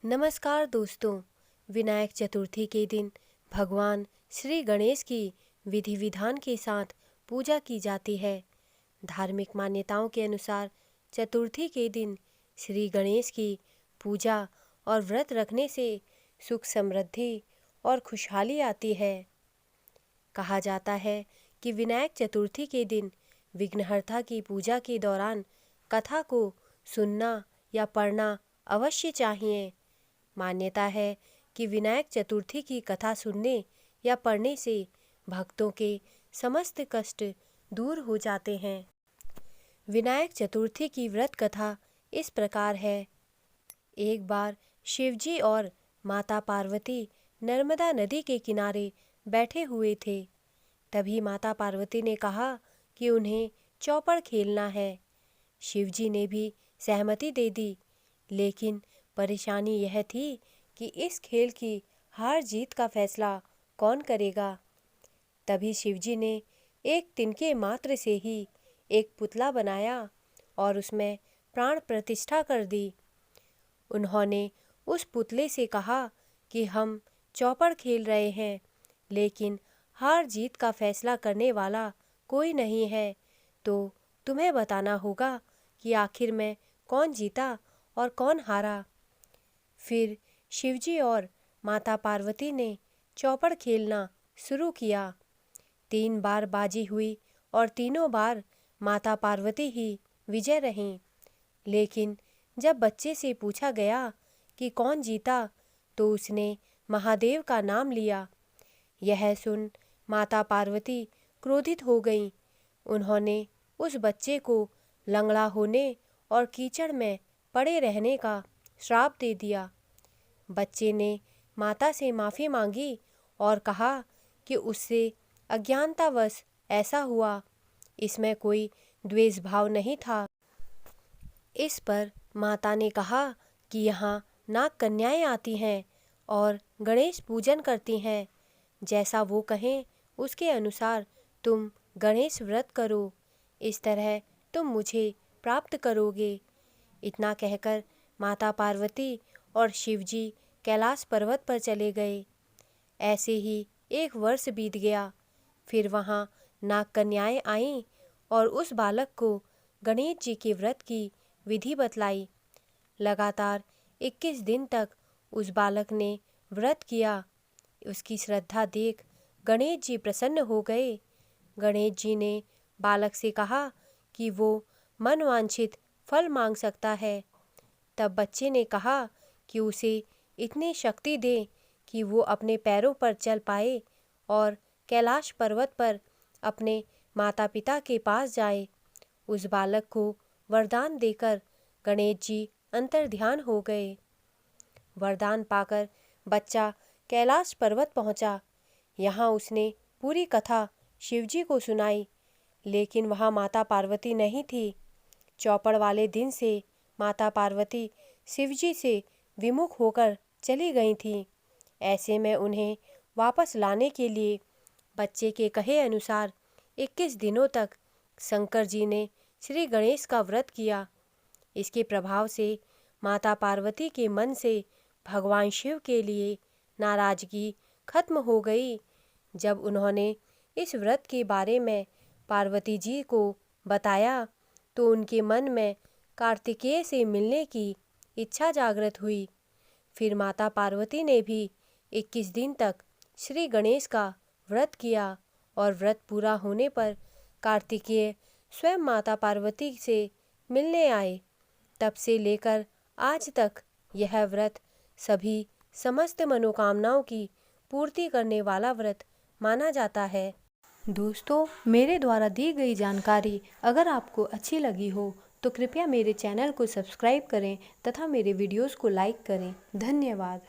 नमस्कार दोस्तों। विनायक चतुर्थी के दिन भगवान श्री गणेश की विधि विधान के साथ पूजा की जाती है। धार्मिक मान्यताओं के अनुसार चतुर्थी के दिन श्री गणेश की पूजा और व्रत रखने से सुख समृद्धि और खुशहाली आती है। कहा जाता है कि विनायक चतुर्थी के दिन विघ्नहर्ता की पूजा के दौरान कथा को सुनना या पढ़ना अवश्य चाहिए। मान्यता है कि विनायक चतुर्थी की कथा सुनने या पढ़ने से भक्तों के समस्त कष्ट दूर हो जाते हैं। विनायक चतुर्थी की व्रत कथा इस प्रकार है। एक बार शिवजी और माता पार्वती नर्मदा नदी के किनारे बैठे हुए थे। तभी माता पार्वती ने कहा कि उन्हें चौपड़ खेलना है। शिवजी ने भी सहमति दे दी, लेकिन परेशानी यह थी कि इस खेल की हार जीत का फैसला कौन करेगा। तभी शिवजी ने एक तिनके मात्र से ही एक पुतला बनाया और उसमें प्राण प्रतिष्ठा कर दी। उन्होंने उस पुतले से कहा कि हम चौपड़ खेल रहे हैं, लेकिन हार जीत का फैसला करने वाला कोई नहीं है, तो तुम्हें बताना होगा कि आखिर में कौन जीता और कौन हारा। फिर शिवजी और माता पार्वती ने चौपड़ खेलना शुरू किया। 3 बार बाजी हुई और तीनों बार माता पार्वती ही विजय रहीं। लेकिन जब बच्चे से पूछा गया कि कौन जीता, तो उसने महादेव का नाम लिया। यह सुन माता पार्वती क्रोधित हो गईं। उन्होंने उस बच्चे को लंगड़ा होने और कीचड़ में पड़े रहने का श्राप दे दिया। बच्चे ने माता से माफ़ी मांगी और कहा कि उससे अज्ञानतावश ऐसा हुआ, इसमें कोई द्वेष भाव नहीं था। इस पर माता ने कहा कि यहाँ नाग कन्याएं आती हैं और गणेश पूजन करती हैं। जैसा वो कहें उसके अनुसार तुम गणेश व्रत करो, इस तरह तुम मुझे प्राप्त करोगे। इतना कहकर माता पार्वती और शिवजी कैलाश पर्वत पर चले गए। ऐसे ही 1 वर्ष बीत गया। फिर वहाँ नाग कन्याएं आईं और उस बालक को गणेश जी के व्रत की विधि बतलाई। लगातार 21 दिन तक उस बालक ने व्रत किया। उसकी श्रद्धा देख गणेश जी प्रसन्न हो गए। गणेश जी ने बालक से कहा कि वो मनवांछित फल मांग सकता है। तब बच्चे ने कहा कि उसे इतनी शक्ति दे कि वो अपने पैरों पर चल पाए और कैलाश पर्वत पर अपने माता पिता के पास जाए। उस बालक को वरदान देकर गणेश जी अंतर्ध्यान हो गए। वरदान पाकर बच्चा कैलाश पर्वत पहुंचा। यहाँ उसने पूरी कथा शिवजी को सुनाई, लेकिन वहाँ माता पार्वती नहीं थी। चौपड़ वाले दिन से माता पार्वती शिवजी से विमुख होकर चली गई थीं। ऐसे में उन्हें वापस लाने के लिए बच्चे के कहे अनुसार 21 दिनों तक शंकर जी ने श्री गणेश का व्रत किया। इसके प्रभाव से माता पार्वती के मन से भगवान शिव के लिए नाराजगी खत्म हो गई। जब उन्होंने इस व्रत के बारे में पार्वती जी को बताया, तो उनके मन में कार्तिकेय से मिलने की इच्छा जागृत हुई। फिर माता पार्वती ने भी 21 दिन तक श्री गणेश का व्रत किया और व्रत पूरा होने पर कार्तिकेय स्वयं माता पार्वती से मिलने आए। तब से लेकर आज तक यह व्रत सभी समस्त मनोकामनाओं की पूर्ति करने वाला व्रत माना जाता है। दोस्तों, मेरे द्वारा दी गई जानकारी अगर आपको अच्छी लगी हो तो कृपया मेरे चैनल को सब्सक्राइब करें तथा मेरे वीडियोस को लाइक करें। धन्यवाद।